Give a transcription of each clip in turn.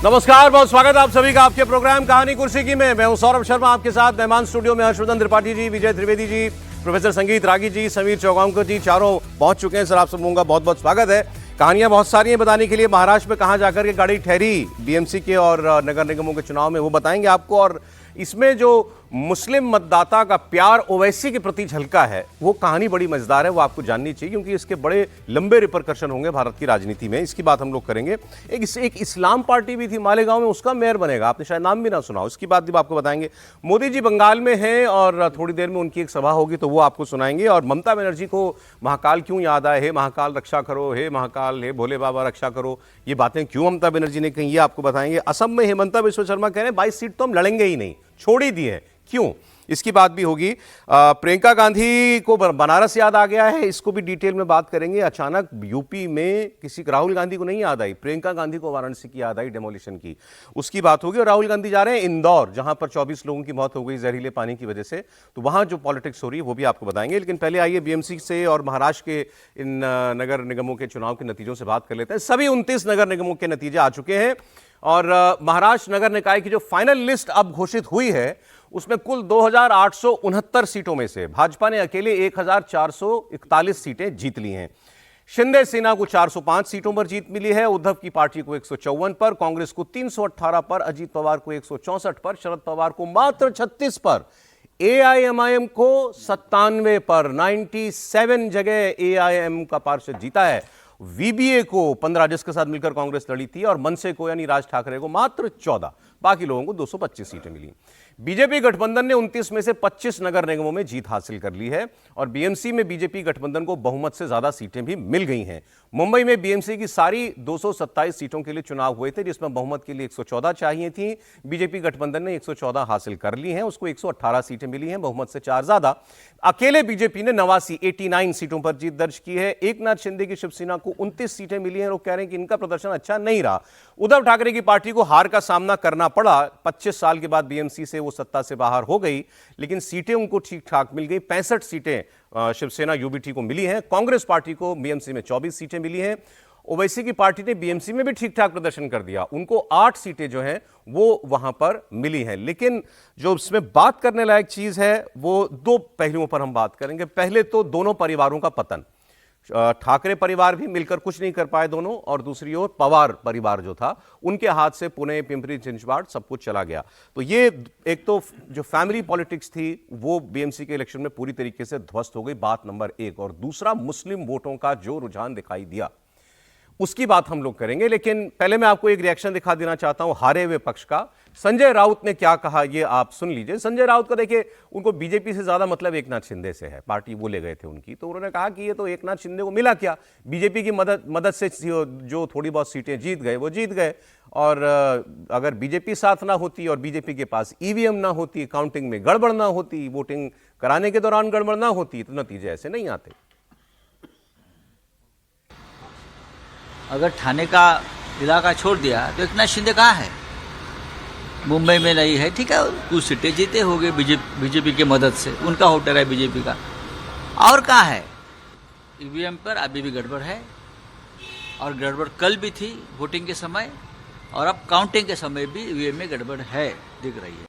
नमस्कार, बहुत स्वागत है आप सभी का आपके प्रोग्राम कहानी कुर्सी की में। मैं हूं सौरभ शर्मा, आपके साथ मेहमान स्टूडियो में हर्षवर्धन त्रिपाठी जी, विजय त्रिवेदी जी, प्रोफेसर संगीत रागी जी, समीर चौगांवकर जी, चारों पहुंच चुके हैं। सर, आप सब लोगों का बहुत बहुत स्वागत है। कहानियां बहुत सारी हैं बताने के लिए। महाराष्ट्र में कहां जाकर के गाड़ी ठहरी बीएमसी के और नगर निगमों के चुनाव में, वो बताएंगे आपको। और इसमें जो मुस्लिम मतदाता का प्यार ओवैसी के प्रति झलका है, वो कहानी बड़ी मजेदार है, वो आपको जाननी चाहिए, क्योंकि इसके बड़े लंबे रिपरकशन होंगे भारत की राजनीति में। इसकी बात हम लोग करेंगे। एक इस्लाम पार्टी भी थी मालेगांव में, उसका मेयर बनेगा, आपने शायद नाम भी ना सुना, उसकी बात भी आपको बताएंगे। मोदी जी बंगाल में हैं और थोड़ी देर में उनकी एक सभा होगी, तो वो आपको सुनाएंगे। और ममता बनर्जी को महाकाल क्यों याद आए, हे महाकाल रक्षा करो, हे महाकाल, हे भोले बाबा रक्षा करो, ये बातें क्यों ममता बनर्जी ने कही, ये आपको बताएंगे। असम में हेमंता बिस्वा शर्मा कह रहे हैं 22 सीट तो हम लड़ेंगे ही नहीं, छोड़ ही दिए, क्यों, इसकी बात भी होगी। प्रियंका गांधी को बनारस याद आ गया है, इसको भी डिटेल में बात करेंगे। अचानक यूपी में किसी राहुल गांधी को नहीं याद आई, प्रियंका गांधी को वाराणसी की याद आई डेमोलिशन की, उसकी बात होगी। और राहुल गांधी जा रहे हैं इंदौर, जहां पर 24 लोगों की मौत हो गई जहरीले पानी की वजह से, तो वहां जो पॉलिटिक्स हो रही है वो भी आपको बताएंगे। लेकिन पहले आइए बीएमसी से और महाराष्ट्र के इन नगर निगमों के चुनाव के नतीजों से बात कर लेते हैं। सभी 29 नगर निगमों के नतीजे आ चुके हैं और महाराष्ट्र नगर निकाय की जो फाइनल लिस्ट अब घोषित हुई है, उसमें कुल 2869 सीटों में से भाजपा ने अकेले 1441 सीटें जीत ली हैं। शिंदे सेना को 405 सीटों पर जीत मिली है, उद्धव की पार्टी को 154 पर, कांग्रेस को 318 पर, अजीत पवार को 164 पर, शरद पवार को मात्र 36 पर, एआईएमआईएम को 97 पर, 97 जगह एआईएम का पार्षद जीता है। वीबीए को 15, जिसके साथ मिलकर कांग्रेस लड़ी थी, और मनसे को यानी राज ठाकरे को मात्र 14, बाकी लोगों को 225 सीटें मिली। बीजेपी गठबंधन ने 29 में से 25 नगर निगमों में जीत हासिल कर ली है और बीएमसी में बीजेपी गठबंधन को बहुमत से ज्यादा सीटें भी मिल गई हैं। मुंबई में बीएमसी की सारी 227 सीटों के लिए चुनाव हुए थे, जिसमें बहुमत के लिए 114 चाहिए थी। बीजेपी गठबंधन ने 114 हासिल कर ली हैं, उसको 118 सीटें मिली हैं, बहुमत से 4 ज्यादा। अकेले बीजेपी ने 89 सीटों पर जीत दर्ज की है। एकनाथ शिंदे की शिवसेना को 29 सीटें मिली हैं। लोग कह रहे हैं कि इनका प्रदर्शन अच्छा नहीं रहा। उद्धव ठाकरे की पार्टी को हार का सामना करना पड़ा, 25 साल के बाद बीएमसी से वो सत्ता से बाहर हो गई, लेकिन सीटें उनको ठीक ठाक मिल गई। 65 सीटें शिवसेना यूबीटी को मिली हैं। कांग्रेस पार्टी को बीएमसी में 24 सीटें मिली हैं। ओवैसी की पार्टी ने बीएमसी में भी ठीक ठाक प्रदर्शन कर दिया, उनको 8 सीटें जो हैं वो वहां पर मिली हैं। लेकिन जो इसमें बात करने लायक चीज है, वो दो पहलुओं पर हम बात करेंगे। पहले तो दोनों परिवारों का पतन, ठाकरे परिवार भी मिलकर कुछ नहीं कर पाए दोनों, और दूसरी ओर पवार परिवार जो था, उनके हाथ से पुणे, पिंपरी चिंचवाड़ सब कुछ चला गया। तो ये एक तो जो फैमिली पॉलिटिक्स थी वो बीएमसी के इलेक्शन में पूरी तरीके से ध्वस्त हो गई, बात नंबर 1। और दूसरा, मुस्लिम वोटों का जो रुझान दिखाई दिया, उसकी बात हम लोग करेंगे। लेकिन पहले मैं आपको एक रिएक्शन दिखा देना चाहता हूं हारे हुए पक्ष का। संजय राउत ने क्या कहा, ये आप सुन लीजिए। संजय राउत को देखिए, उनको बीजेपी से ज्यादा मतलब एकनाथ शिंदे से है, पार्टी वो ले गए थे उनकी, तो उन्होंने कहा कि ये तो एकनाथ शिंदे को मिला क्या, बीजेपी की मदद से जो थोड़ी बहुत सीटें जीत गए वो जीत गए, और अगर बीजेपी साथ ना होती और बीजेपी के पास ईवीएम ना होती, काउंटिंग में गड़बड़ ना होती, वोटिंग कराने के दौरान गड़बड़ ना होती, तो नतीजे ऐसे नहीं आते। अगर ठाणे का इलाका छोड़ दिया तो एकनाथ शिंदे कहाँ है? मुंबई में नहीं है, ठीक है, कुछ सीटें जीते हो गए बीजेपी की मदद से, उनका होटल है बीजेपी का। और कहाँ है? ईवीएम पर अभी भी गड़बड़ है, और गड़बड़ कल भी थी वोटिंग के समय, और अब काउंटिंग के समय भी ईवीएम में गड़बड़ है, दिख रही है।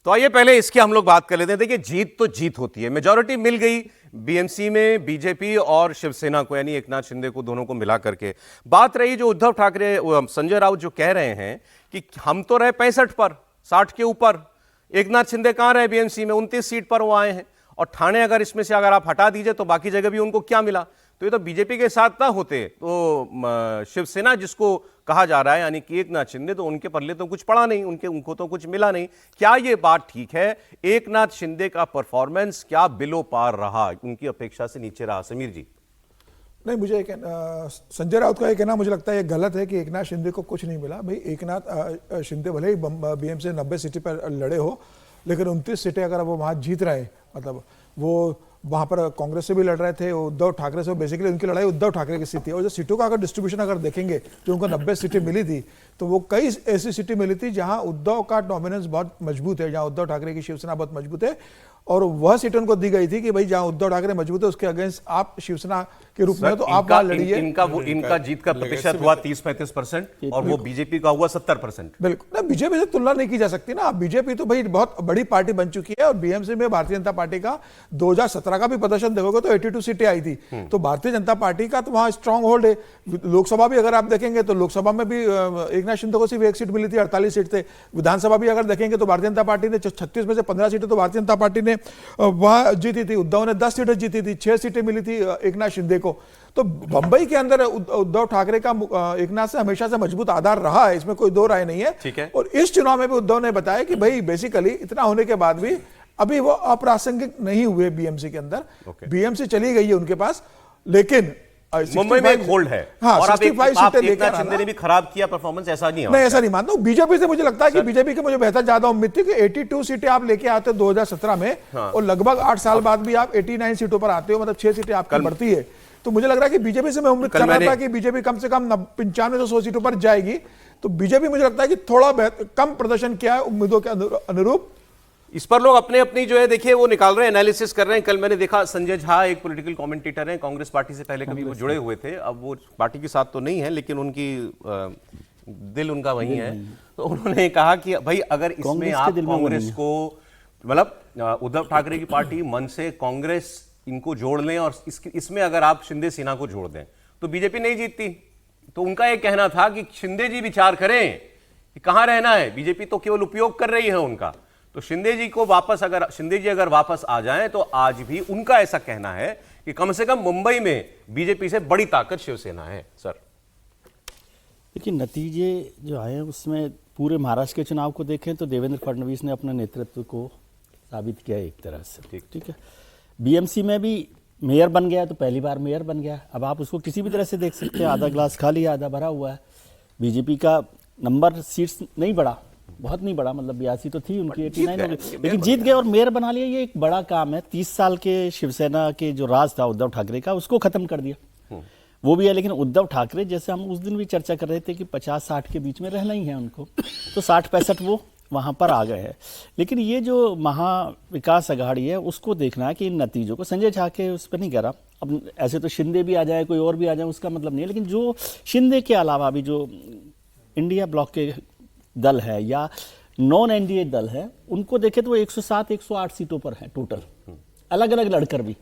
तो आइए पहले इसकी हम लोग बात कर लेते हैं। देखिए, जीत तो जीत होती है, मेजॉरिटी मिल गई बीएमसी में बीजेपी और शिवसेना को, यानी एकनाथ शिंदे को, दोनों को मिला करके। बात रही जो उद्धव ठाकरे, संजय राउत जो कह रहे हैं कि हम तो रहे 65 पर, 60 के ऊपर, एकनाथ शिंदे कहां रहे बीएमसी में, 29 सीट पर वो आए हैं, और ठाणे अगर इसमें से अगर आप हटा दीजिए तो बाकी जगह भी उनको क्या मिला। तो ये तो बीजेपी के साथ ना होते तो शिवसेना जिसको कहा जा रहा है, यानी कि एकनाथ शिंदे, तो उनके पल्ले तो कुछ पड़ा नहीं, उनको तो कुछ मिला नहीं। क्या ये बात ठीक है? एकनाथ शिंदे का परफॉर्मेंस क्या बिलो पार रहा, उनकी अपेक्षा से नीचे रहा? समीर जी। नहीं, मुझे संजय राउत का ये कहना मुझे लगता है ये गलत है कि एकनाथ शिंदे को कुछ नहीं मिला। भाई, एकनाथ शिंदे भले ही बीएमसी से 90 सीटें पर लड़े हो, लेकिन 29 सीटें अगर वो वहाँ जीत रहे, मतलब वो वहाँ पर कांग्रेस से भी लड़ रहे थे, उद्धव ठाकरे से, बेसिकली उनकी लड़ाई उद्धव ठाकरे की सीट थी। और जो सीटों का अगर डिस्ट्रीब्यूशन अगर देखेंगे, जो उनको 90 सीटें मिली थी, तो वो कई ऐसी सीटें मिली थी जहाँ उद्धव का डोमिनेंस बहुत मजबूत है, जहाँ उद्धव ठाकरे की शिवसेना बहुत मजबूत है, और वह सीट उनको दी गई थी कि भाई जहां उद्धव ठाकरे मजबूत है उसके अगेंस्ट आप शिवसेना के रूप में तो आप वहां लड़िए। इनका जीत का प्रतिशत हुआ 30-35% और वो बीजेपी का हुआ 70%। बिल्कुल ना, बीजेपी से तुलना नहीं की जा सकती ना। बीजेपी तो भाई बहुत बड़ी पार्टी बन चुकी है और बीएमसी में भारतीय जनता पार्टी का 2017 का भी प्रदर्शन देखोगे तो 82 सीटें आई थी। तो भारतीय जनता पार्टी का तो वहां स्ट्रांग होल्ड है। लोकसभा भी अगर आप देखेंगे तो लोकसभा में भी एकनाथ शिंदे को सिर्फ 1 सीट मिली थी, 48 सीट थे। विधानसभा भी अगर देखेंगे तो भारतीय जनता पार्टी ने 36 में से 15 सीटें तो भारतीय जनता पार्टी ने वहां जीती थी। उद्धव ने 10 सीटें जीती थी, 6 सीटें मिली थी एकनाथ शिंदे को। तो बंबई के अंदर उद्धव ठाकरे का एकनाथ से हमेशा से मजबूत आधार रहा है, इसमें कोई दो राय नहीं है। ठीक है। और इस चुनाव में भी उद्धव ने बताया कि भाई बेसिकली इतना होने के बाद भी अभी वो अप्रासंगिक नहीं हुए बीएमसी के अंदर। बीएमसी चली गई है उनके पास, लेकिन मुंबई में एक होल्ड है। हाँ, और आप 65 सीटें लेकर एकनाथ शिंदे ने भी खराब किया परफॉर्मेंस, ऐसा नहीं है। नहीं, ऐसा नहीं मानता हूं। बीजेपी से मुझे लगता है कि बीजेपी के मुझे बेहतर ज्यादा उम्मीद थी कि 82 सीटें आप लेके आते हो 2017 में। हाँ। और लगभग 8 साल बाद भी आप 89 सीटों पर आते हो, मतलब 6 सीटें आपकी बढ़ती है। तो मुझे लग रहा है कि बीजेपी से मैं उम्मीद कर रहा था कि बीजेपी कम से कम 95 से 100 सीटों पर जाएगी। तो बीजेपी मुझे लगता है कि थोड़ा कम प्रदर्शन किया है उम्मीदों के अनुरूप। इस पर लोग अपने अपनी जो है देखिए वो निकाल रहे हैं, एनालिसिस कर रहे हैं। कल मैंने देखा संजय झा एक पॉलिटिकल कमेंटेटर हैं, कांग्रेस पार्टी से पहले कभी वो जुड़े हुए थे, अब वो पार्टी के साथ तो नहीं है लेकिन उनकी दिल उनका वही है। तो उन्होंने कहा कि भाई अगर इसमें आप कांग्रेस को मतलब उद्धव ठाकरे की पार्टी मन से कांग्रेस इनको जोड़ लें और इसमें अगर आप शिंदे सेना को जोड़ दें तो बीजेपी नहीं जीतती। तो उनका यह कहना था कि शिंदे जी विचार करें कि कहां रहना है, बीजेपी तो केवल उपयोग कर रही है उनका। तो शिंदे जी अगर वापस आ जाएं तो आज भी उनका ऐसा कहना है कि कम से कम मुंबई में बीजेपी से बड़ी ताकत शिवसेना है। सर देखिए, नतीजे जो आए उसमें पूरे महाराष्ट्र के चुनाव को देखें तो देवेंद्र फडणवीस ने अपने नेतृत्व को साबित किया एक तरह से। ठीक है, बीएमसी में भी मेयर बन गया तो पहली बार मेयर बन गया। अब आप उसको किसी भी तरह से देख सकते हैं, आधा ग्लास खाली आधा भरा हुआ है। बीजेपी का नंबर सीट्स नहीं बढ़ा, बहुत नहीं बढ़ा, मतलब 82 तो थी उनकी, 89 हो गई, लेकिन जीत गए और मेयर बना लिया। ये एक बड़ा काम है। 30 साल के शिवसेना के जो राज था उद्धव ठाकरे का, उसको खत्म कर दिया, वो भी है। लेकिन उद्धव ठाकरे, जैसे हम उस दिन भी चर्चा कर रहे थे कि 50-60 के बीच में रहना ही है उनको, तो 60-65 वो वहाँ पर आ गए हैं। लेकिन ये जो महाविकास अघाड़ी है उसको देखना है कि इन नतीजों को, संजय झा के उस पर नहीं कह रहा, अब ऐसे तो शिंदे भी आ जाए कोई और भी आ जाए उसका मतलब नहीं है, लेकिन जो शिंदे के अलावा भी जो इंडिया ब्लॉक के दल है या नॉन एनडीए दल है, उनको देखे तो वो 107-108 सीटों पर है टोटल, अलग अलग लड़कर भी।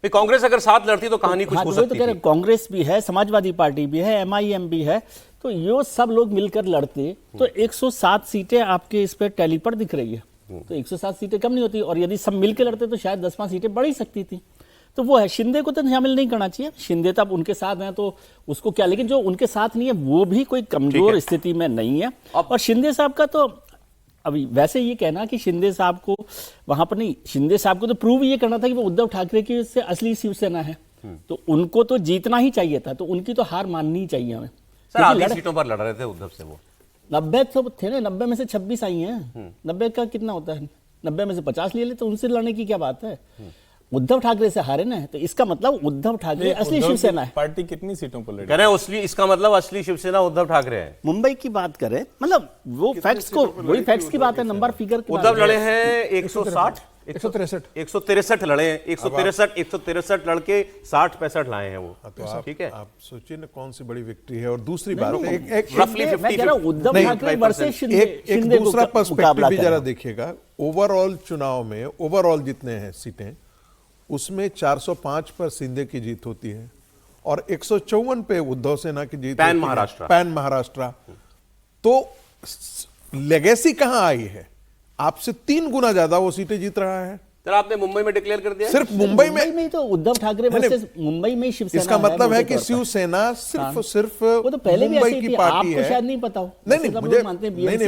कांग्रेस अगर साथ लड़ती तो कहानी कुछ हो सकती थी। कांग्रेस भी है, समाजवादी पार्टी भी है, एमआईएम भी है, तो ये सब लोग मिलकर लड़ते तो 107 सीटें आपके इस पे टैली पर दिख रही है। तो 107 सीटें कम नहीं होती, और यदि सब मिलकर लड़ते तो शायद 10-5 सीटें बढ़ ही सकती थी। तो वो है, शिंदे को तो शामिल नहीं करना चाहिए। शिंदे तब उनके साथ हैं तो उसको क्या, लेकिन जो उनके साथ नहीं है वो भी कोई कमजोर स्थिति में नहीं है। और शिंदे साहब का तो अभी वैसे ये कहना कि शिंदे साहब को वहां पर नहीं, शिंदे साहब को तो प्रूव ये करना था कि वो उद्धव ठाकरे की से असली शिवसेना है, तो उनको तो जीतना ही चाहिए था, तो उनकी तो हार माननी ही चाहिए हमें। सर आधी सीटों पर लड़ रहे थे उद्धव से, वो 90 तो थे ना, 90 में से 26 आई हैं। 90 का कितना होता है, 90 में से 50 ले तो उनसे लड़ने की क्या बात है। उद्धव ठाकरे से हारे ना, तो इसका मतलब उद्धव ठाकरे असली शिवसेना है। पार्टी कितनी सीटों पर लड़ी? कह रहे हैं असली, इसका मतलब असली शिवसेना उद्धव ठाकरे है। मुंबई की बात करें, मतलब वो फैक्ट्स को, वही फैक्ट्स की बात है, नंबर फिगर की उद्धव लड़े हैं 163 लड़े हैं, 163 लड़के 60-65 लाए हैं वो। तो ठीक है, आप सोचिए ना कौन सी बड़ी विक्ट्री है। और दूसरी बात, रफली 50 उद्धव ठाकरे वर्सेस शिंदे, एक दूसरा पर्सपेक्टिव भी जरा देखिएगा। ओवरऑल चुनाव में ओवरऑल जितने हैं सीटें, उसमें 405 पर शिंदे की जीत होती है और 154 पे उद्धव सेना की जीत, पैन महाराष्ट्र। तो लेगेसी कहां आई है? आपसे 3 गुना ज्यादा वो सीटें जीत रहा है। सर आपने मुंबई में डिक्लेयर कर दिया, सिर्फ मुंबई में तो उद्धव ठाकरे वर्सेस मुंबई में शिवसेना। इसका मतलब है कि शिवसेना सिर्फ वो तो पहले भी मुंबई की पार्टी है। शायद नहीं पता हो। नहीं,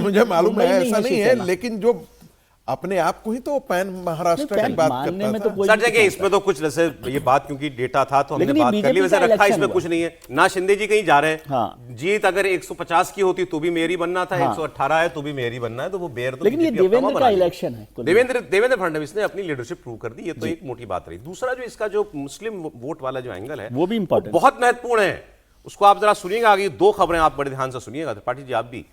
मुझे मालूम है ऐसा नहीं है, लेकिन जो अपने आप को ही तो पैन महाराष्ट्र की बात करता था। तो सर देखिए इसमें तो कुछ जैसे ये बात क्योंकि डेटा था तो हमने बात कर ली, वैसे रखा इसमें कुछ नहीं है ना। शिंदे जी कहीं जा रहे हैं, हाँ। जीत अगर 150 की होती तो भी मेरी बनना था, 118 है तो भी मेरी बनना है, तो वो बेर तो। लेकिन ये देवेंद्र का इलेक्शन है, देवेंद्र फडणवीस ने अपनी लीडरशिप प्रूव कर दी, ये तो एक मोटी बात रही। दूसरा जो इसका जो मुस्लिम वोट वाला जो एंगल है वो भी इंपॉर्टेंट, बहुत महत्वपूर्ण है, उसको आप जरा सुनिएगा। आगे 2 खबरें आप बड़े ध्यान से सुनिएगा त्रिपाठी जी, आप भी।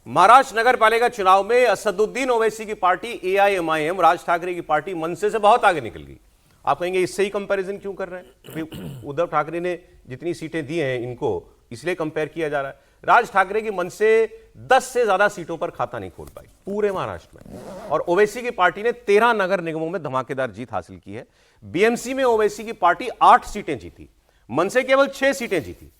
महाराष्ट्र नगर पालिका चुनाव में असदुद्दीन ओवैसी की पार्टी एआईएमआईएम, राज ठाकरे की पार्टी मनसे से बहुत आगे निकल गई। आप कहेंगे इससे ही कंपैरिजन क्यों कर रहे हैं? उद्धव ठाकरे ने जितनी सीटें दी हैं इनको इसलिए कंपेयर किया जा रहा है। राज ठाकरे की मनसे 10 से ज्यादा सीटों पर खाता नहीं खोल पाई पूरे महाराष्ट्र में, और ओवैसी की पार्टी ने 13 नगर निगमों में धमाकेदार जीत हासिल की है। बीएमसी में ओवैसी की पार्टी 8 सीटें जीती, मनसे केवल 6 सीटें जीती।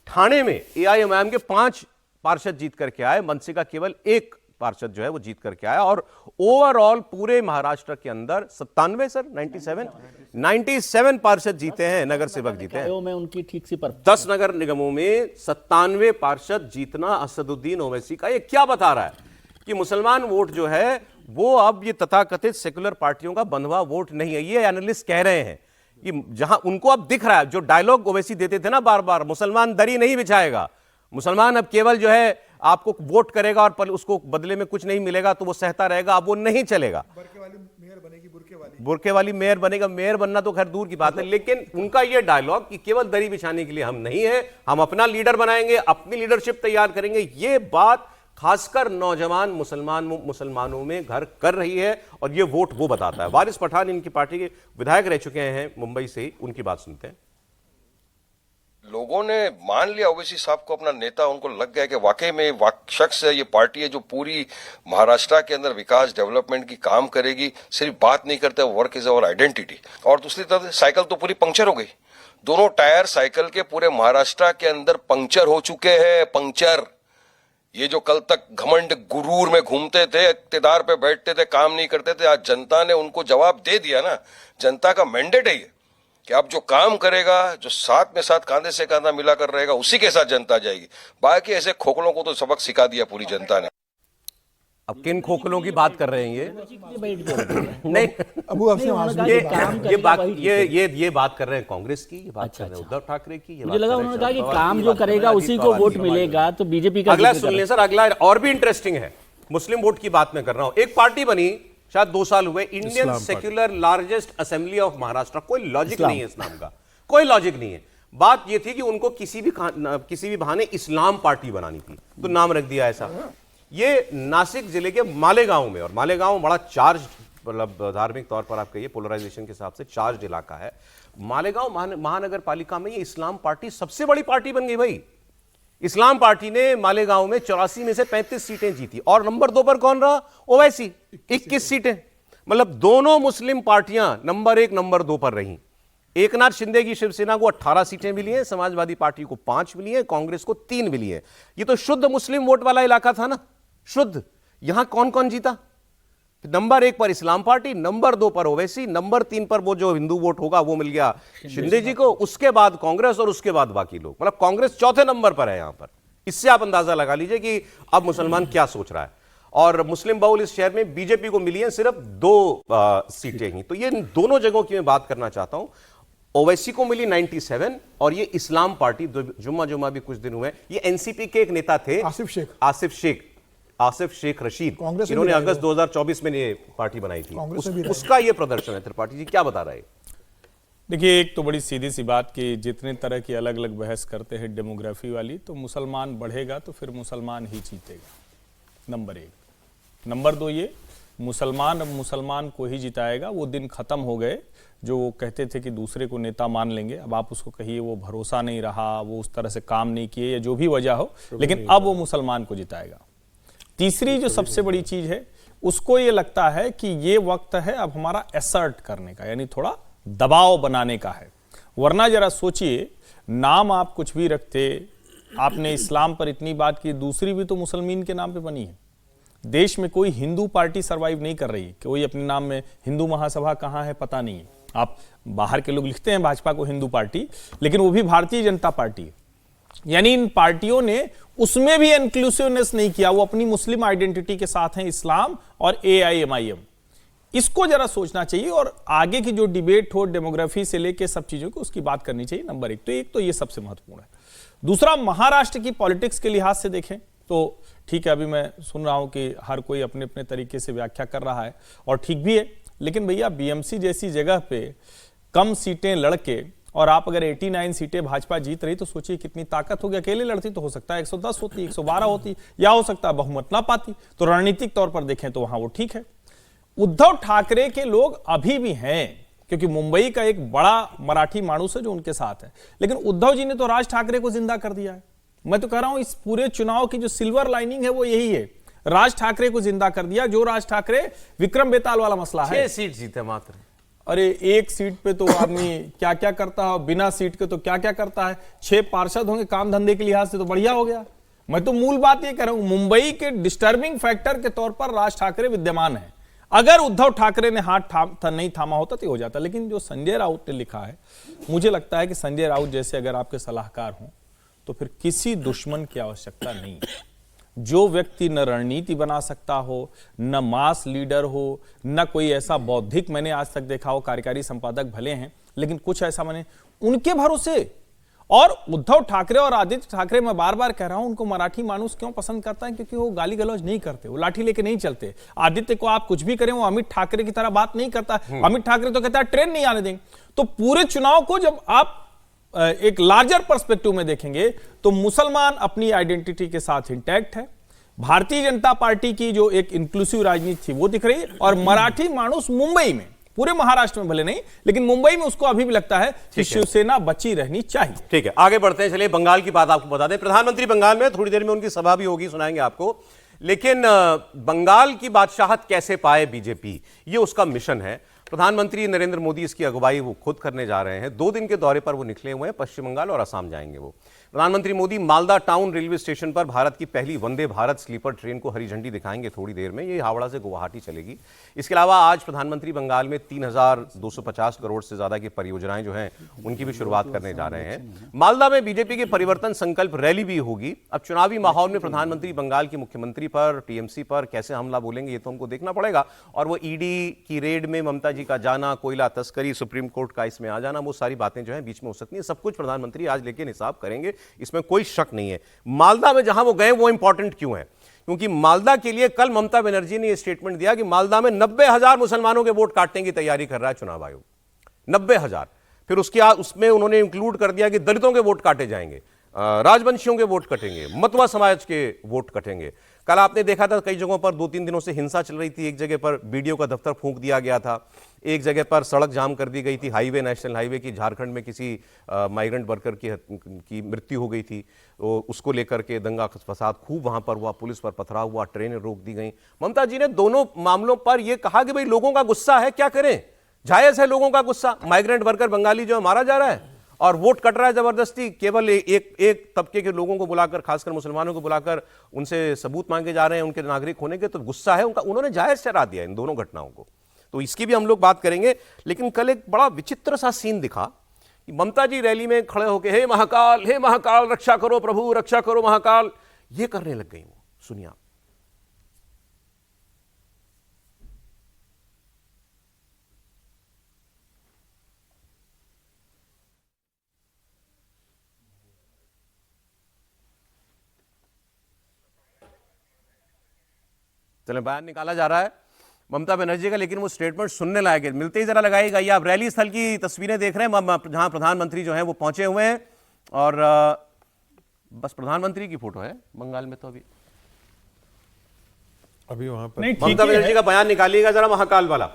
ठाणे में एआईएमआईएम के 5 पार्षद जीत करके आए, मनसे का केवल 1 पार्षद जो है वो जीत करके आया। और ओवरऑल पूरे महाराष्ट्र के अंदर 97 पार्षद जीते हैं, नगर सेवक जीते हैं। मैं उनकी ठीक सी पर 10 नगर निगमों में 97 पार्षद जीतना असदुद्दीन ओवैसी का ये क्या बता रहा है कि मुसलमान वोट जो है वो अब ये तथाकथित सेकुलर पार्टियों का बंधवा वोट नहीं है। ये एनालिस्ट कह रहे हैं कि जहां उनको अब दिख रहा है, जो डायलॉग ओवैसी देते थे ना बार बार, मुसलमान दरी नहीं बिछाएगा, मुसलमान अब केवल जो है आपको वोट करेगा और पर उसको बदले में कुछ नहीं मिलेगा तो वो सहता रहेगा, अब वो नहीं चलेगा। बुरके वाली मेयर बनेगा। मेयर बनना तो खैर दूर की बात है, लेकिन उनका ये डायलॉग कि केवल दरी बिछाने के लिए हम नहीं है, हम अपना लीडर बनाएंगे, अपनी लीडरशिप तैयार करेंगे, ये बात खासकर नौजवान मुसलमानों में घर कर रही है और ये वोट वो बताता है। वारिस पठान इनकी पार्टी के विधायक रह चुके हैं मुंबई से, उनकी बात सुनते हैं। लोगों ने मान लिया ओवैसी साहब को अपना नेता, उनको लग गया कि वाकई में शख्स है, ये पार्टी है जो पूरी महाराष्ट्र के अंदर विकास डेवलपमेंट की काम करेगी। सिर्फ बात नहीं करते, वर्क इज अवर आइडेंटिटी। और दूसरी तरफ साइकिल तो पूरी पंक्चर हो गई, दोनों टायर साइकिल के पूरे महाराष्ट्र के अंदर पंक्चर हो चुके हैं। पंक्चर, ये जो कल तक घमंड गुरूर में घूमते थे, इक्तिदार पे बैठते थे, काम नहीं करते थे, आज जनता ने उनको जवाब दे दिया ना। जनता का मैंडेट है ये कि अब जो काम करेगा, जो साथ में साथ कांधे से कांधा मिलाकर रहेगा, उसी के साथ जनता जाएगी। बाकी ऐसे खोखलों को तो सबक सिखा दिया पूरी जनता ने। अब किन खोखलों की बात कर रहे हैं ये? नहीं, ये बात कर रहे हैं कांग्रेस की, ये बात कर रहे हैं उद्धव ठाकरे की। मुझे लगा उन्होंने कहा कि काम जो करेगा उसी को वोट मिलेगा, तो बीजेपी का अगला सुन लें सर, अगला और भी इंटरेस्टिंग है। मुस्लिम वोट की बात मैं कर रहा हूं। एक पार्टी बनी शायद 2 साल हुए, Indian secular largest assembly of Maharashtra. कोई लॉजिक नहीं है इस नाम का, कोई लॉजिक नहीं है। बात यह थी कि उनको किसी भी बहाने इस्लाम पार्टी बनानी थी, तो नाम रख दिया ऐसा। ये नासिक जिले के मालेगांव में, और मालेगांव बड़ा चार्ज, मतलब धार्मिक तौर पर आप कहिए पोलराइजेशन के हिसाब से चार्ज इलाका है। मालेगांव महानगर पालिका में ये इस्लाम पार्टी सबसे बड़ी पार्टी बन गई भाई। इस्लाम पार्टी ने मालेगांव में 84 में से 35 सीटें जीती, और नंबर 2 पर कौन रहा? ओवैसी, 21 सीटें। मतलब दोनों मुस्लिम पार्टियां नंबर 1 नंबर 2 पर रहीं। एकनाथ शिंदे की शिवसेना को 18 सीटें मिली हैं, समाजवादी पार्टी को 5 मिली हैं, कांग्रेस को 3 मिली हैं। ये तो शुद्ध मुस्लिम वोट वाला इलाका था ना, शुद्ध। यहां कौन कौन जीता? नंबर 1 पर इस्लाम पार्टी, नंबर 2 पर ओवैसी, नंबर 3 पर वो जो हिंदू वोट होगा वो मिल गया शिंदे जी को, उसके बाद कांग्रेस, और उसके बाद बाकी लोग। मतलब कांग्रेस चौथे नंबर पर है यहां पर। इससे आप अंदाजा लगा लीजिए कि अब मुसलमान क्या सोच रहा है। और मुस्लिम बहुल इस शहर में बीजेपी को मिली है सिर्फ 2 सीटें ही। तो ये दोनों जगहों की मैं बात करना चाहता हूं। ओवैसी को मिली 97, और ये इस्लाम पार्टी जुम्मा भी कुछ दिन हुए, ये एनसीपी के एक नेता थे आसिफ शेख रशीद, इन्होंने अगस्त 2024 में ये पार्टी बनाई थी, उसका ये प्रदर्शन है। त्रिपाठी जी क्या बता रहे हैं? देखिए, एक तो बड़ी सीधी सी बात कि जितने तरह की अलग अलग बहस करते हैं डेमोग्राफी वाली, तो मुसलमान बढ़ेगा तो फिर मुसलमान ही जीतेगा, नंबर 1। नंबर 2 ये मुसलमान अब मुसलमान को ही जिताएगा। वो दिन खत्म हो गए जो वो कहते थे कि दूसरे को नेता मान लेंगे। अब आप उसको कहिए वो भरोसा नहीं रहा, वो उस तरह से काम नहीं किए, या जो भी वजह हो, लेकिन अब वो मुसलमान को जिताएगा। तीसरी जो सबसे बड़ी चीज है, उसको ये लगता है कि ये वक्त है अब हमारा एसर्ट करने का, यानी थोड़ा दबाव बनाने का है। वरना जरा सोचिए, नाम आप कुछ भी रखते, आपने इस्लाम पर इतनी बात की, दूसरी भी तो मुसलमान के नाम पे बनी है। देश में कोई हिंदू पार्टी सरवाइव नहीं कर रही, कोई अपने नाम में हिंदू महासभा कहाँ है पता नहीं है। आप बाहर के लोग लिखते हैं भाजपा को हिंदू पार्टी, लेकिन वो भी भारतीय जनता पार्टी है। यानी इन पार्टियों ने उसमें भी इंक्लूसिवनेस नहीं किया, वो अपनी मुस्लिम आइडेंटिटी के साथ हैं, इस्लाम और एआईएमआईएम। इसको जरा सोचना चाहिए, और आगे की जो डिबेट हो डेमोग्राफी से लेके सब चीजों को, उसकी बात करनी चाहिए। नंबर 1 तो एक तो ये सबसे महत्वपूर्ण है। दूसरा, महाराष्ट्र की पॉलिटिक्स के लिहाज से देखें तो ठीक है, अभी मैं सुन रहा हूं कि हर कोई अपने अपने तरीके से व्याख्या कर रहा है, और ठीक भी है। लेकिन भैया, बीएमसी जैसी जगह पे कम सीटें लड़के और आप अगर 89 सीटें भाजपा जीत रही तो सोचिए कितनी ताकत होगी। अकेले लड़ती तो हो सकता है 110 होती, 112 होती, या हो सकता है बहुमत ना पाती। तो रणनीतिक तौर पर देखें तो वहां वो ठीक है। उद्धव ठाकरे के लोग अभी भी हैं, क्योंकि मुंबई का एक बड़ा मराठी मानुस है जो उनके साथ है, लेकिन उद्धव जी ने तो राज ठाकरे को जिंदा कर दिया है। मैं तो कह रहा हूं इस पूरे चुनाव की जो सिल्वर लाइनिंग है वो यही है, राज ठाकरे को जिंदा कर दिया। जो राज ठाकरे विक्रम बेताल वाला मसला है, 6 सीट जीते मात्र। अरे एक सीट पे तो आदमी क्या क्या करता है, बिना सीट के तो क्या क्या करता है। 6 पार्षद होंगे, काम धंधे के लिहाज से तो बढ़िया हो गया। मैं तो मूल बात ये कह रहा हूं, मुंबई के डिस्टर्बिंग फैक्टर के तौर पर राज ठाकरे विद्यमान है। अगर उद्धव ठाकरे ने हाथ नहीं थामा होता तो हो जाता। लेकिन जो संजय राउत ने लिखा है, मुझे लगता है कि संजय राउत जैसे अगर आपके सलाहकार हों तो फिर किसी दुश्मन की आवश्यकता नहीं है। जो व्यक्ति न रणनीति बना सकता हो, न मास लीडर हो, न कोई ऐसा बौद्धिक, मैंने आज तक देखा हो कार्यकारी संपादक भले हैं लेकिन कुछ ऐसा मैंने उनके भरोसे। और उद्धव ठाकरे और आदित्य ठाकरे, मैं बार बार कह रहा हूं, उनको मराठी मानुस क्यों पसंद करता है? क्योंकि वो गाली गलौज नहीं करते, वो लाठी लेके नहीं चलते। आदित्य को आप कुछ भी करें, वो अमित ठाकरे की तरह बात नहीं करता। अमित ठाकरे तो कहता है ट्रेन नहीं आने देंगे। तो पूरे चुनाव को जब आप एक लार्जर पर्सपेक्टिव में देखेंगे तो मुसलमान अपनी आइडेंटिटी के साथ इंटैक्ट है, भारतीय जनता पार्टी की जो एक इंक्लूसिव राजनीति थी वो दिख रही है, और मराठी मानुस मुंबई में, पूरे महाराष्ट्र में भले नहीं लेकिन मुंबई में उसको अभी भी लगता है कि शिवसेना बची रहनी चाहिए। ठीक है, आगे बढ़ते हैं। चलिए बंगाल की बात आपको बता दें। प्रधानमंत्री बंगाल में, थोड़ी देर में उनकी सभा भी होगी, सुनाएंगे आपको। लेकिन बंगाल की बादशाहत कैसे पाए बीजेपी, ये उसका मिशन है। प्रधानमंत्री नरेंद्र मोदी इसकी अगुवाई वो खुद करने जा रहे हैं। 2 दिन के दौरे पर वो निकले हुए हैं, पश्चिम बंगाल और असम जाएंगे वो। प्रधानमंत्री Modi Malda town railway station पर भारत की पहली वंदे भारत स्लीपर ट्रेन को हरी झंडी दिखाएंगे थोड़ी देर में। ये हावड़ा से गुवाहाटी चलेगी। इसके अलावा आज प्रधानमंत्री बंगाल में 3250 करोड़ से ज्यादा की परियोजनाएं जो हैं उनकी भी शुरुआत करने जा रहे हैं। मालदा में बीजेपी की परिवर्तन संकल्प रैली भी होगी। अब चुनावी माहौल में प्रधानमंत्री बंगाल के मुख्यमंत्री पर, टीएमसी पर कैसे हमला बोलेंगे ये तो हमको देखना पड़ेगा। और वो ईडी की रेड में ममता जी का जाना, कोयला तस्करी, सुप्रीम कोर्ट का इसमें आ जाना, वो सारी बातें जो है बीच में हो सकती है। सब कुछ प्रधानमंत्री आज लेकिन हिसाब करेंगे, इसमें कोई शक नहीं है। मालदा में जहां वो गए वो इंपॉर्टेंट क्यों है? क्योंकि मालदा के लिए कल ममता बनर्जी ने यह स्टेटमेंट दिया कि मालदा में 90,000 मुसलमानों के वोट काटने की तैयारी कर रहा है चुनाव आयोग। 90,000। फिर उसमें उन्होंने इंक्लूड कर दिया कि दलितों के वोट काटे जाएंगे, राजवंशियों के वोट कटेंगे, मतवा समाज के वोट कटेंगे। कल आपने देखा था कई जगहों पर 2-3 दिनों से हिंसा चल रही थी। एक जगह पर बीडीओ का दफ्तर फूंक दिया गया था, एक जगह पर सड़क जाम कर दी गई थी, हाईवे, नेशनल हाईवे की, झारखंड में किसी माइग्रेंट वर्कर की मृत्यु हो गई थी। तो उसको लेकर के दंगा फसाद खूब वहां पर हुआ, पुलिस पर पथराव हुआ, ट्रेनें रोक दी गई। ममता जी ने दोनों मामलों पर यह कहा कि भाई लोगों का गुस्सा है, क्या करें, जायज है लोगों का गुस्सा। माइग्रेंट वर्कर बंगाली जो मारा जा रहा है और वोट कट रहा है जबरदस्ती। केवल एक तबके के लोगों को बुलाकर, खासकर मुसलमानों को बुलाकर उनसे सबूत मांगे जा रहे हैं उनके नागरिक होने के, तो गुस्सा है उनका। उन्होंने जायज ठहरा दिया इन दोनों घटनाओं को, तो इसकी भी हम लोग बात करेंगे। लेकिन कल एक बड़ा विचित्र सा सीन दिखा कि ममता जी रैली में खड़े होकर हे महाकाल रक्षा करो प्रभु, रक्षा करो महाकाल, ये करने लग गई। वो सुनिए आप। चले, बयान निकाला जा रहा है ममता बनर्जी का, लेकिन वो स्टेटमेंट सुनने लायक है। मिलते ही जरा लगाएगा। ये आप रैली स्थल की तस्वीरें देख रहे हैं जहां प्रधानमंत्री जो हैं वो पहुंचे हुए हैं, और बस प्रधानमंत्री की फोटो है बंगाल में। तो अभी वहां पर ममता बनर्जी का बयान निकालिएगा जरा, महाकाल वाला।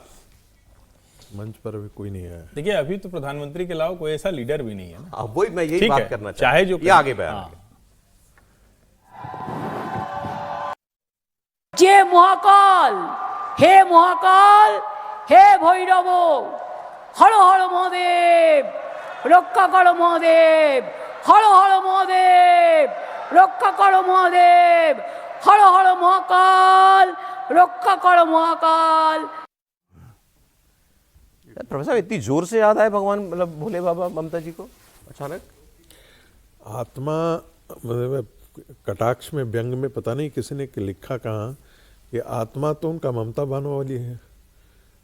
मंच पर अभी कोई नहीं है। देखिए अभी तो प्रधानमंत्री के अलावा कोई ऐसा लीडर भी नहीं है ना। वही मैं यही बात करना चाहे जो ये आगे बयान। जे महाकाल, हे महाकाल, हे भैरव, हर हर महादेव, रक्षा करो महादेव, हर हर महादेव, रक्षा करो महादेव, हर हर महाकाल, रक्षा करो महाकाल। प्रोफेसर इतनी जोर से याद आए भगवान, मतलब भोले बाबा ममता जी को अचानक? आत्मा, मतलब कटाक्ष में, व्यंग में, पता नहीं किसी ने लिखा कहाँ, ये आत्मा तो उनका ममता बानो वाली है,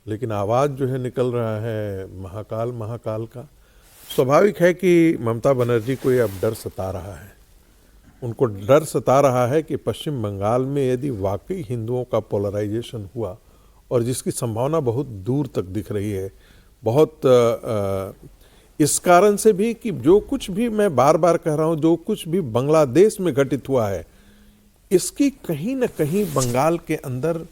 लेकिन आवाज़ जो है निकल रहा है महाकाल महाकाल का। स्वाभाविक है कि ममता बनर्जी को ये अब डर सता रहा है। उनको डर सता रहा है कि पश्चिम बंगाल में यदि वाकई हिंदुओं का पोलराइजेशन हुआ, और जिसकी संभावना बहुत दूर तक दिख रही है, बहुत इस कारण से भी कि जो कुछ भी मैं बार बार कह रहा हूं, जो कुछ भी बांग्लादेश में घटित हुआ है, इसकी कहीं ना कहीं बंगाल के अंदर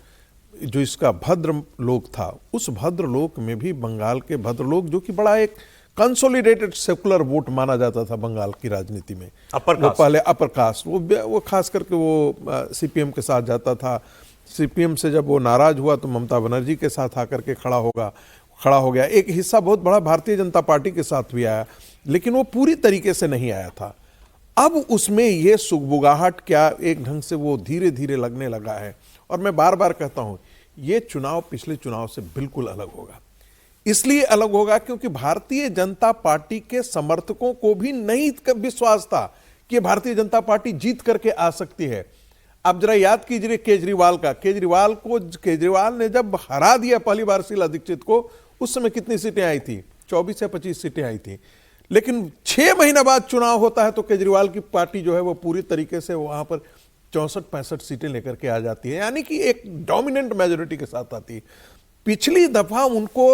जो इसका भद्र लोक था, उस भद्र लोक में भी बंगाल के भद्र लोक, जो कि बड़ा एक कंसोलिडेटेड सेकुलर वोट माना जाता था बंगाल की राजनीति में, अपर वो कास्ट। पहले अपर कास्ट, वो खास करके वो सीपीएम के साथ जाता था। सीपीएम से जब वो नाराज हुआ तो ममता बनर्जी के साथ आकर के खड़ा हो गया। एक हिस्सा बहुत बड़ा भारतीय जनता पार्टी के साथ भी आया, लेकिन वो पूरी तरीके से नहीं आया था। अब उसमें ये सुगबुगाहट क्या एक ढंग से वो धीरे धीरे लगने लगा है। और मैं बार बार कहता हूं, ये चुनाव पिछले चुनाव से बिल्कुल अलग होगा। इसलिए अलग होगा क्योंकि भारतीय जनता पार्टी के समर्थकों को भी नहीं विश्वास था कि भारतीय जनता पार्टी जीत करके आ सकती है। अब जरा याद कीजिए केजरीवाल ने जब हरा दिया पहली बार शीला दीक्षित को, उस समय कितनी सीटें आई थी? 24 या 25 सीटें आई थी। लेकिन 6 महीना बाद चुनाव होता है तो केजरीवाल की पार्टी जो है वो पूरी तरीके से वहां पर 64-65 सीटें लेकर के आ जाती है, यानी कि एक डोमिनेंट मेजोरिटी के साथ आती है। पिछली दफा उनको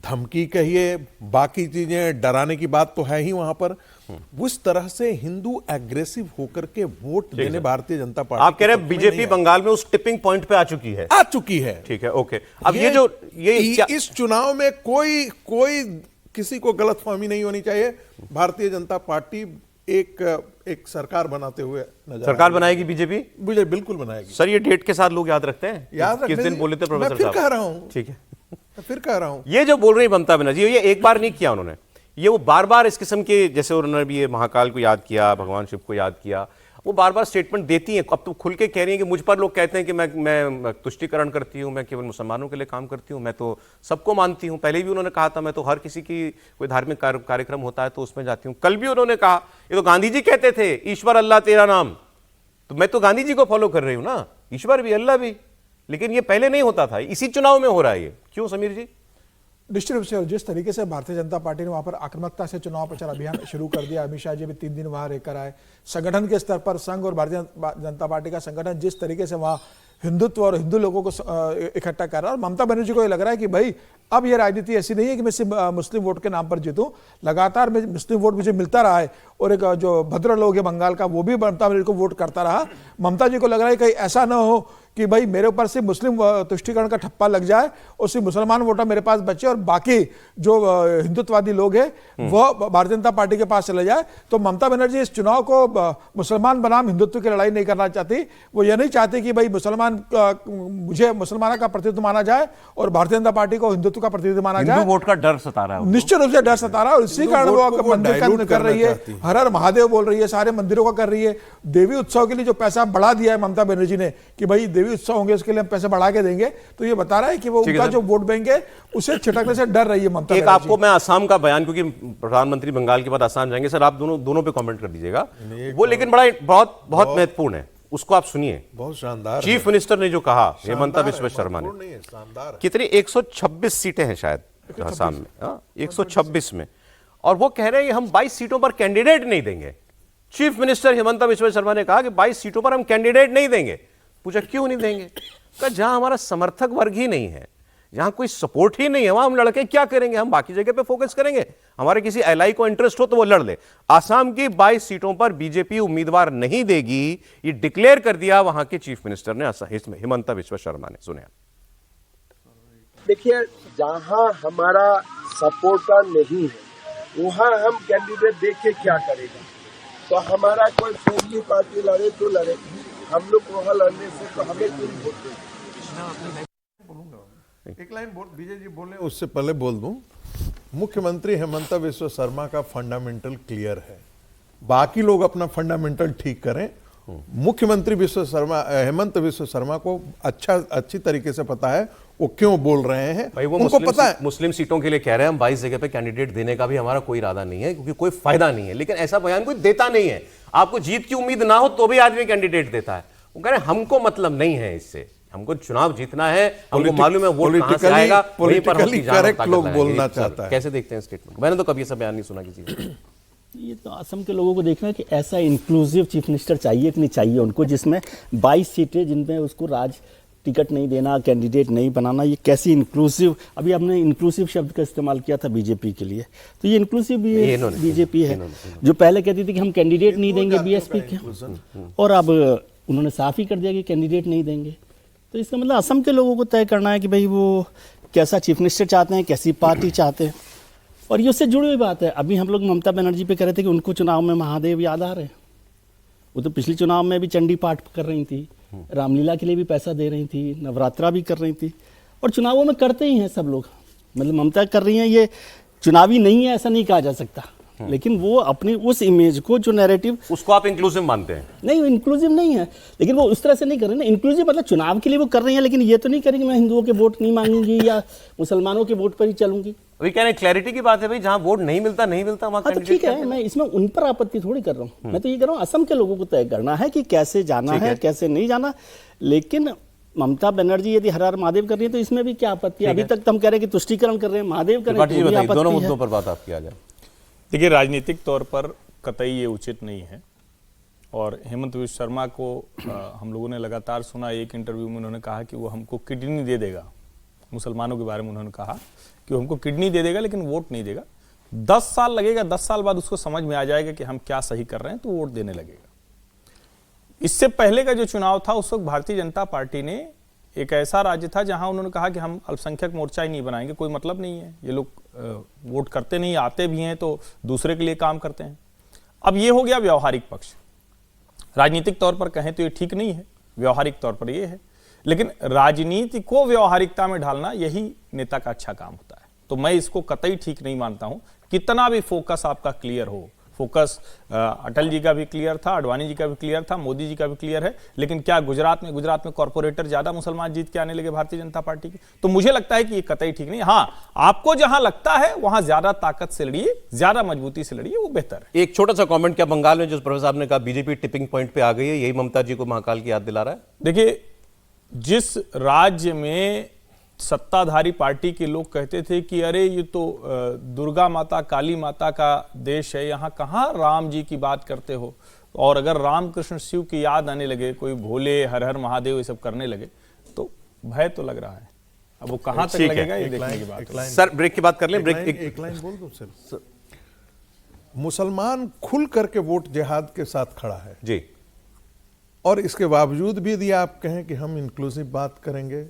धमकी कहिए, बाकी चीजें, डराने की बात तो है ही वहां पर। उस तरह से हिंदू एग्रेसिव होकर के वोट देने भारतीय जनता पार्टी, आप कह रहे हैं बीजेपी बंगाल में उस टिपिंग पॉइंट पे आ चुकी है। ठीक है, ओके। अब इस चुनाव में कोई किसी को गलतफहमी नहीं होनी चाहिए। भारतीय जनता पार्टी एक सरकार बनाते हुए सरकार बनाएगी बीजेपी? बिल्कुल बनाएगी सर। ये डेट के साथ लोग याद रखते हैं? याद किस दिन बोले थे प्रोफेसर साहब? मैं फिर कह रहा हूं, ठीक है, फिर कह रहा हूं। ये जो बोल रही ममता बनर्जी, ये एक बार नहीं किया उन्होंने, ये वो बार बार इस किस्म के, जैसे उन्होंने भी ये महाकाल को याद किया, भगवान शिव को याद किया, वो बार बार स्टेटमेंट देती हैं। अब तो खुल के कह रही हैं कि मुझ पर लोग कहते हैं कि मैं तुष्टिकरण करती हूं, मैं केवल मुसलमानों के लिए काम करती हूं, मैं तो सबको मानती हूं। पहले भी उन्होंने कहा था मैं तो हर किसी की कोई धार्मिक कार्यक्रम होता है तो उसमें जाती हूं। कल भी उन्होंने कहा, ये तो गांधी जी कहते थे, ईश्वर अल्लाह तेरा नाम, तो मैं तो गांधी जी को फॉलो कर रही हूं ना, ईश्वर भी अल्लाह भी। लेकिन ये पहले नहीं होता था, इसी चुनाव में हो रहा है ये। क्यों समीर जी? निश्चित रूप से जिस तरीके से भारतीय जनता पार्टी ने वहां पर आक्रामकता से चुनाव प्रचार अभियान शुरू कर दिया, अमित शाह जी भी 3 दिन वहां रहकर आए, संगठन के स्तर पर संघ और भारतीय जनता पार्टी का संगठन जिस तरीके से वहां हिंदुत्व और हिंदू लोगों को इकट्ठा कर रहा है, और ममता बनर्जी को ये लग रहा है कि भाई अब ये राजनीति ऐसी नहीं है कि मैं सिर्फ मुस्लिम वोट के नाम पर जीतूं, लगातार मैं मुस्लिम वोट मुझे मिलता रहा है, और एक जो भद्र लोग है बंगाल का वो भी ममता बनर्जी को वोट करता रहा। ममता जी को लग रहा है कहीं ऐसा ना हो कि भाई मेरे ऊपर से मुस्लिम तुष्टिकरण का ठप्पा लग जाए और सिर्फ मुसलमान वोटर मेरे पास बचे और बाकी जो हिंदुत्ववादी लोग हैं वह भारतीय जनता पार्टी के पास चले जाए। तो ममता बनर्जी इस चुनाव को मुसलमान बनाम हिंदुत्व की लड़ाई नहीं करना चाहती। वो ये नहीं चाहती कि भाई मुझे मुसलमानों का प्रतिनिधित्व माना जाए और भारतीय जनता पार्टी को हिंदुत्व का प्रतिनिधित्व माना जाए। वोट का डर सता रहा है, निश्चित रूप से डर सता रहा है, और इसी कारण वो मंदिर का कर रही है, हर हर महादेव बोल रही है, सारे मंदिरों का कर रही है। देवी उत्सव के लिए जो पैसा बढ़ा दिया है ममता बनर्जी ने कि भाई देवी उत्सव होंगे उसके लिए हम पैसे बढ़ा के देंगे, तो ये बता रहा है कि वो उनका जो वोट बैंक है उसे छिटकने से डर रही है ममता। एक आपको मैं आसाम का बयान, क्योंकि प्रधानमंत्री बंगाल के बाद आसाम जाएंगे, सर आप दोनों पे कमेंट कर दीजिएगा, वो लेकिन बहुत महत्वपूर्ण है, उसको आप सुनिए। बहुत शानदार चीफ मिनिस्टर ने जो कहा, हेमंता बिस्वा शर्मा ने, कितनी 126 सीटें हैं शायद आसाम में, 126 में, और वो कह रहे हैं हम 22 सीटों पर कैंडिडेट नहीं देंगे। चीफ मिनिस्टर हेमंता बिस्वा शर्मा ने कहा कि 22 सीटों पर हम कैंडिडेट नहीं देंगे। पूछा क्यों नहीं देंगे? कहा जहां हमारा समर्थक वर्ग ही नहीं है, जहां कोई सपोर्ट ही नहीं है, वहां हम लड़के क्या करेंगे, हम बाकी जगह पे फोकस करेंगे, हमारे किसी एलआई को इंटरेस्ट हो तो वो लड़ ले। आसाम की 22 सीटों पर बीजेपी उम्मीदवार नहीं देगी, ये डिक्लेयर कर दिया वहां के चीफ मिनिस्टर ने, हेमंता बिस्वा शर्मा ने। सुने। देखिए, जहां हमारा सपोर्टर नहीं है वहां हम कैंडिडेट देख के क्या करेगा? तो हमारा कोई फ्रेंडली पार्टी लड़े तो लड़े, हम लोग वहां लड़ने से तो हमें क्यों वोट दें? एक लाइन विजय जी बोले उससे पहले बोल दूं, मुख्यमंत्री हेमंता बिस्वा शर्मा का फंडामेंटल क्लियर है, बाकी लोग अपना फंडामेंटल ठीक करें। मुख्यमंत्री हेमंत बिस्वा शर्मा को अच्छी तरीके से पता है वो क्यों बोल रहे हैं, भाई वो उनको पता है। मुस्लिम सीटों के लिए कह रहे हैं हम 22 जगह पे कैंडिडेट देने का भी हमारा कोई इरादा नहीं है, क्योंकि कोई फायदा नहीं है। लेकिन ऐसा बयान कोई देता नहीं है, आपको जीत की उम्मीद ना हो तो भी आदमी कैंडिडेट देता है। वो कह रहे हैं हमको मतलब नहीं है इससे, हमको चुनाव जीतना है, हमको मालूम है वोट कहां से आएगा, वहीं पर हम करेक्ट लोग बोलना चाहता है। कैसे देखते हैं स्टेटमेंट? मैंने तो कभी ऐसा बयान नहीं सुना किसी का। ये तो असम के लोगों को देखना है कि ऐसा इंक्लूसिव चीफ मिनिस्टर चाहिए कि नहीं चाहिए उनको, जिसमें 22 सीटें जिनमें उसको राज टिकट नहीं देना, कैंडिडेट नहीं बनाना, ये कैसी इंक्लूसिव, अभी आपने इंक्लूसिव शब्द का इस्तेमाल किया था बीजेपी के लिए, तो ये इंक्लूसिव भी बीजेपी है जो पहले कहती थी कि हम कैंडिडेट नहीं देंगे बीएसपी के, और अब उन्होंने साफ ही कर दिया कि कैंडिडेट नहीं देंगे। तो इसका मतलब असम के लोगों को तय करना है कि भाई वो कैसा चीफ मिनिस्टर चाहते हैं, कैसी पार्टी चाहते हैं, और ये उससे जुड़ी हुई बात है। अभी हम लोग ममता बनर्जी पे कह रहे थे कि उनको चुनाव में महादेव याद आ रहे हैं, वो तो पिछले चुनाव में भी चंडी पाठ कर रही थी, रामलीला के लिए भी पैसा दे रही थी, नवरात्रा भी कर रही थी, और चुनावों में करते ही हैं सब लोग। मतलब ममता कर रही हैं, ये चुनावी नहीं है ऐसा नहीं कहा जा सकता, लेकिन वो अपनी उस इमेज को, जो नैरेटिव, उसको आप इंक्लूसिव मानते हैं? नहीं, इंक्लूसिव नहीं है, लेकिन वो उस तरह से नहीं कर रहे ना। इंक्लूसिव मतलब चुनाव के लिए वो कर रही हैं, लेकिन ये तो नहीं करेंगे मैं हिंदुओं के वोट नहीं मांगूंगी या मुसलमानों के वोट पर ही चलूंगी। अभी कह रहे हैं क्लैरिटी की बात है भाई, जहां वोट नहीं मिलता वहां हाँ, तो ठीक है, मैं इसमें उन पर आपत्ति थोड़ी कर रहा हूँ, मैं तो ये कर रहा हूँ असम के लोगों को तय करना है कि कैसे जाना है, कैसे नहीं जाना। लेकिन ममता बनर्जी यदि हर हर महादेव कर रही है तो इसमें भी क्या आपत्ति है? अभी तक तो हम कह रहे हैं कि तुष्टीकरण कर रहे हैं, महादेव कर रहे हैं, दोनों मुद्दों पर बात आपकी आ जाए। देखिए, राजनीतिक तौर पर कतई ये उचित नहीं है, और हेमंत बिश्व शर्मा को हम लोगों ने लगातार सुना, एक इंटरव्यू में उन्होंने कहा कि वो हमको किडनी दे देगा, मुसलमानों के बारे में उन्होंने कहा कि वो हमको किडनी दे देगा लेकिन वोट नहीं देगा। 10 साल लगेगा, 10 साल बाद उसको समझ में आ जाएगा कि हम क्या सही कर रहे हैं, तो वोट देने लगेगा। इससे पहले का जो चुनाव था उस वक्त भारतीय जनता पार्टी ने एक ऐसा राज्य था जहां उन्होंने कहा कि हम अल्पसंख्यक मोर्चा ही नहीं बनाएंगे, कोई मतलब नहीं है, ये लोग वोट करते नहीं, आते भी हैं तो दूसरे के लिए काम करते हैं। अब ये हो गया व्यवहारिक पक्ष। राजनीतिक तौर पर कहें तो ये ठीक नहीं है, व्यवहारिक तौर पर ये है, लेकिन राजनीति को व्यवहारिकता में ढालना यही नेता का अच्छा काम होता है। तो मैं इसको कतई ठीक नहीं मानता हूं, कितना भी फोकस आपका क्लियर हो। फोकस अटल जी का भी क्लियर था, अडवाणी जी का भी क्लियर था, मोदी जी का भी क्लियर है, लेकिन क्या गुजरात में कॉर्पोरेटर ज्यादा मुसलमान जीत के आने लगे भारतीय जनता पार्टी की? तो मुझे लगता है कि ये कतई ठीक नहीं। हाँ, आपको जहां लगता है वहां ज्यादा ताकत से लड़िए, ज्यादा मजबूती से लड़िए, वो बेहतर है। एक छोटा सा कमेंट, क्या बंगाल में जो प्रोफेसर साहब ने कहा बीजेपी टिपिंग पॉइंट पे आ गई है, यही ममता जी को महाकाल की याद दिला रहा है? देखिए, जिस राज्य में सत्ताधारी पार्टी के लोग कहते थे कि अरे ये तो दुर्गा माता, काली माता का देश है, यहाँ कहाँ राम जी की बात करते हो, और अगर रामकृष्ण शिव की याद आने लगे, कोई भोले, हर हर महादेव ये सब करने लगे, तो भय तो लग रहा है। अब वो कहाँ तक लगेगा ये देखने की बात है। सर ब्रेक की बात कर लें, ब्रेक एक लाइन बोल दूं सर। मुसलमान खुल करके वोट जिहाद के साथ खड़ा है जी, और इसके बावजूद भी यदि आप कहें कि हम इंक्लूसिव बात करेंगे